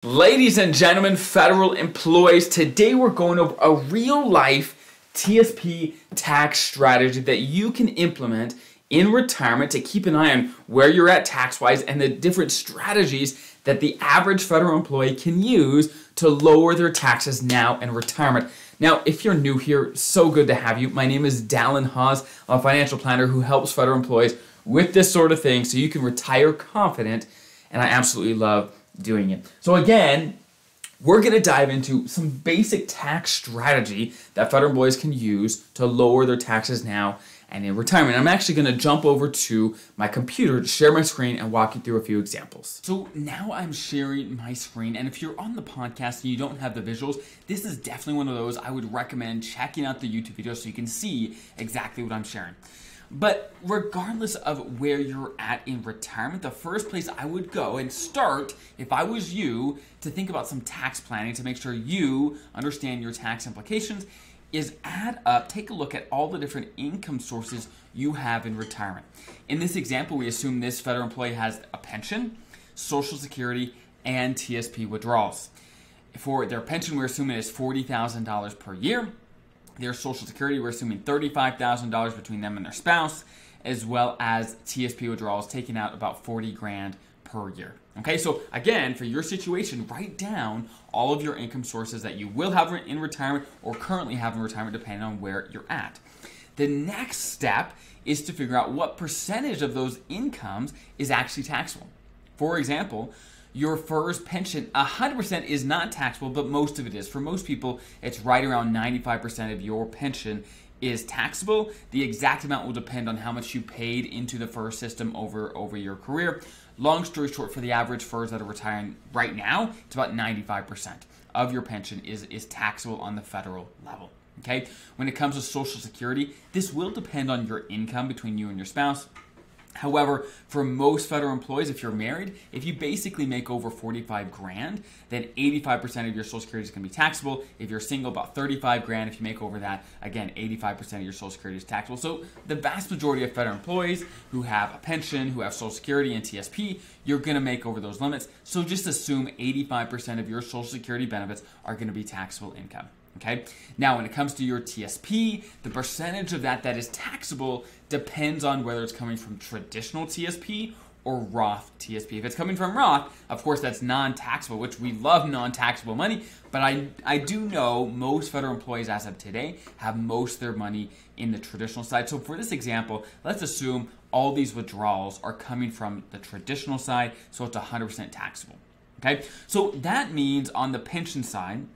Ladies and gentlemen, federal employees, today we're going over a real-life TSP tax strategy that you can implement in retirement to keep an eye on where you're at tax-wise and the different strategies that the average federal employee can use to lower their taxes now in retirement. Now, if you're new here, so good to have you. My name is Dallin Hawes. I'm a financial planner who helps federal employees with this sort of thing so you can retire confident, and I absolutely love doing it. So again, we're going to dive into some basic tax strategy that federal employees can use to lower their taxes now and in retirement. I'm actually going to jump over to my computer to share my screen and walk you through a few examples. So now I'm sharing my screen, and if you're on the podcast and you don't have the visuals, this is definitely one of those I would recommend checking out the YouTube video so you can see exactly what I'm sharing. But regardless of where you're at in retirement, the first place I would go and start, if I was you, to think about some tax planning to make sure you understand your tax implications is take a look at all the different income sources you have in retirement. In this example, we assume this federal employee has a pension, Social Security, and TSP withdrawals. For their pension, we're assuming it's $40,000 per year. Their Social Security, we're assuming $35,000 between them and their spouse, as well as TSP withdrawals taking out about 40 grand per year. Okay, so again, for your situation, write down all of your income sources that you will have in retirement or currently have in retirement depending on where you're at. The next step is to figure out what percentage of those incomes is actually taxable. For example, your FERS pension, 100% is not taxable, but most of it is. For most people, it's right around 95% of your pension is taxable. The exact amount will depend on how much you paid into the FERS system over your career. Long story short, for the average FERS that are retiring right now, it's about 95% of your pension is taxable on the federal level. Okay? When it comes to Social Security, this will depend on your income between you and your spouse. However, for most federal employees, if you're married, if you basically make over 45 grand, then 85% of your Social Security is going to be taxable. If you're single, about 35 grand. If you make over that, again, 85% of your Social Security is taxable. So the vast majority of federal employees who have a pension, who have Social Security and TSP, you're going to make over those limits. So just assume 85% of your Social Security benefits are going to be taxable income. Okay. Now, when it comes to your TSP, the percentage of that is taxable depends on whether it's coming from traditional TSP or Roth TSP. If it's coming from Roth, of course, that's non-taxable, which we love non-taxable money. But I do know most federal employees as of today have most of their money in the traditional side. So for this example, let's assume all these withdrawals are coming from the traditional side, so it's 100% taxable. Okay. So that means on the pension side,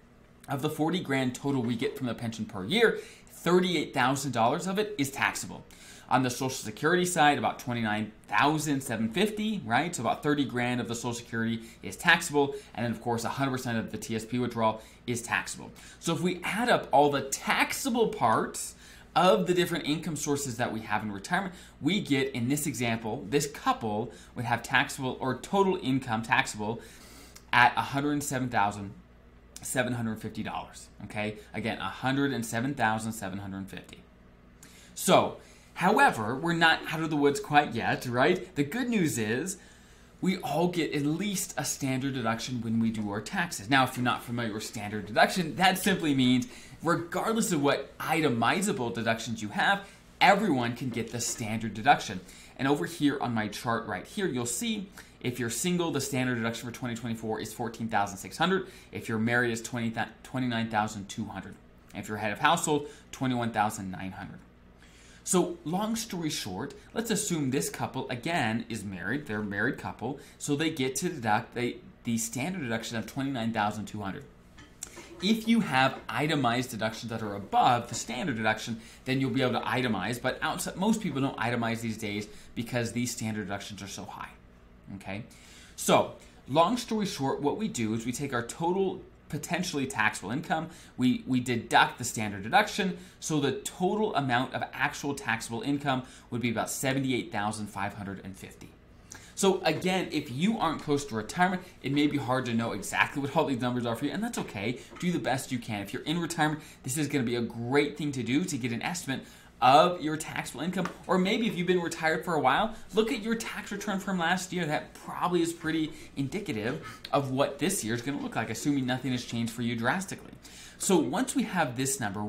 of the 40 grand total we get from the pension per year, $38,000 of it is taxable. On the Social Security side, about $29,750, right? So about 30 grand of the Social Security is taxable, and then of course 100% of the TSP withdrawal is taxable. So if we add up all the taxable parts of the different income sources that we have in retirement, we get, in this example, this couple would have taxable or total income taxable at $107,750. Okay, again, $107,750. So, however, we're not out of the woods quite yet, right? The good news is we all get at least a standard deduction when we do our taxes. Now, if you're not familiar with standard deduction, that simply means regardless of what itemizable deductions you have, everyone can get the standard deduction. And over here on my chart right here, you'll see if you're single, the standard deduction for 2024 is $14,600. If you're married, it's $29,200. If you're head of household, $21,900. So long story short, let's assume this couple, again, is married. They're a married couple, so they get to deduct the standard deduction of $29,200. If you have itemized deductions that are above the standard deduction, then you'll be able to itemize. But most people don't itemize these days because these standard deductions are so high. Okay, so long story short, what we do is we take our total potentially taxable income, we deduct the standard deduction, so the total amount of actual taxable income would be about $78,550. So again, if you aren't close to retirement, it may be hard to know exactly what all these numbers are for you, and that's okay. Do the best you can. If you're in retirement, this is going to be a great thing to do to get an estimate of your taxable income. Or maybe if you've been retired for a while, look at your tax return from last year. That probably is pretty indicative of what this year is going to look like, assuming nothing has changed for you drastically. So once we have this number,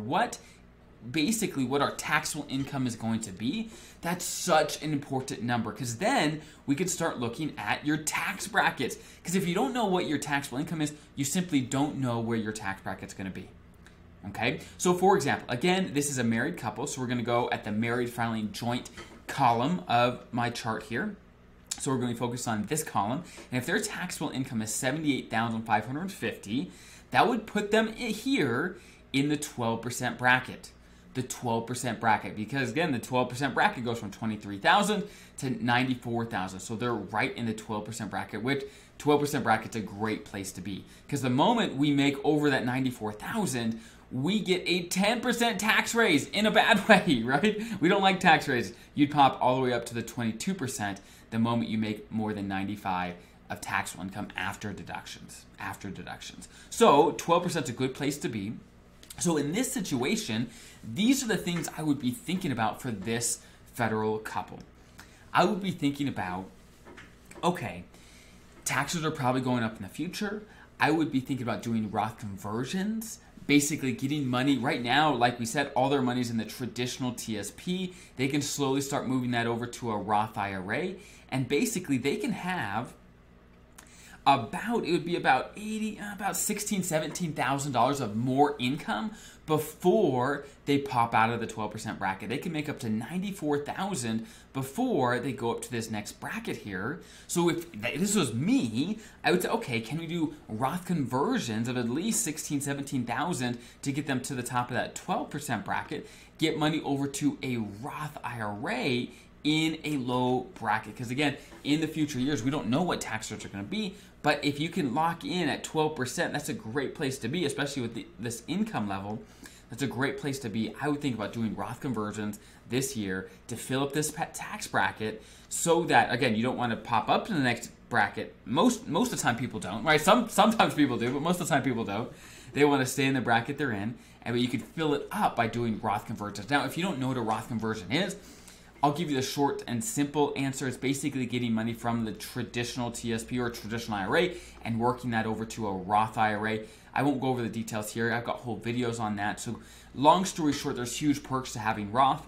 basically what our taxable income is going to be, that's such an important number, because then we can start looking at your tax brackets. Because if you don't know what your taxable income is, you simply don't know where your tax bracket's going to be. Okay, so for example, again, this is a married couple, so we're going to go at the married filing joint column of my chart here. So we're going to focus on this column, and if their taxable income is $78,550, that would put them here in the 12% bracket. The 12% bracket, because again, the 12% bracket goes from $23,000 to $94,000. So they're right in the 12% bracket, which 12% bracket's a great place to be. Because the moment we make over that $94,000, we get a 10% tax raise in a bad way, right? We don't like tax raises. You'd pop all the way up to the 22% the moment you make more than $95,000 of taxable income after deductions. So 12% is a good place to be. So in this situation, these are the things I would be thinking about for this federal couple. I would be thinking about, okay, taxes are probably going up in the future. I would be thinking about doing Roth conversions, basically getting money. Right now, like we said, all their money's in the traditional TSP. They can slowly start moving that over to a Roth IRA, and basically they can have about $16,000, $17,000 of more income before they pop out of the 12% bracket. They can make up to $94,000 before they go up to this next bracket here. So if this was me, I would say, okay, can we do Roth conversions of at least $16,000, $17,000 to get them to the top of that 12% bracket, get money over to a Roth IRA in a low bracket? Because again, in the future years, we don't know what tax rates are going to be, but if you can lock in at 12%, that's a great place to be, especially with this income level. That's a great place to be. I would think about doing Roth conversions this year to fill up this tax bracket, so that, again, you don't want to pop up to the next bracket. Most of the time people don't, right? Sometimes people do, but most of the time people don't. They want to stay in the bracket they're in, but you could fill it up by doing Roth conversions. Now, if you don't know what a Roth conversion is, I'll give you the short and simple answer. It's basically getting money from the traditional TSP or traditional IRA and working that over to a Roth IRA. I won't go over the details here. I've got whole videos on that. So long story short, there's huge perks to having Roth.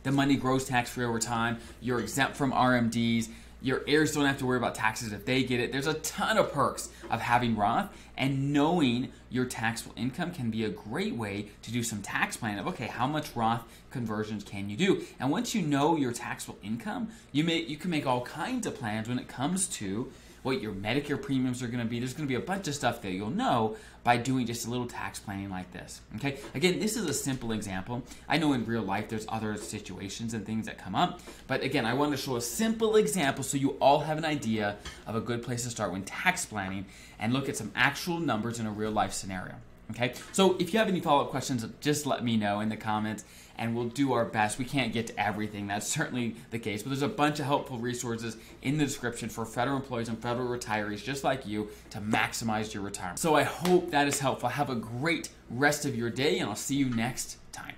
The money grows tax-free over time. You're exempt from RMDs. Your heirs don't have to worry about taxes if they get it. There's a ton of perks of having Roth, and knowing your taxable income can be a great way to do some tax planning of, okay, how much Roth conversions can you do? And once you know your taxable income, you can make all kinds of plans when it comes to what your Medicare premiums are going to be. There's going to be a bunch of stuff that you'll know by doing just a little tax planning like this. Okay, again, this is a simple example. I know in real life there's other situations and things that come up, but again, I want to show a simple example so you all have an idea of a good place to start when tax planning and look at some actual numbers in a real life scenario. Okay, so if you have any follow-up questions, just let me know in the comments and we'll do our best. We can't get to everything, that's certainly the case, but there's a bunch of helpful resources in the description for federal employees and federal retirees just like you to maximize your retirement. So I hope that is helpful. Have a great rest of your day, and I'll see you next time.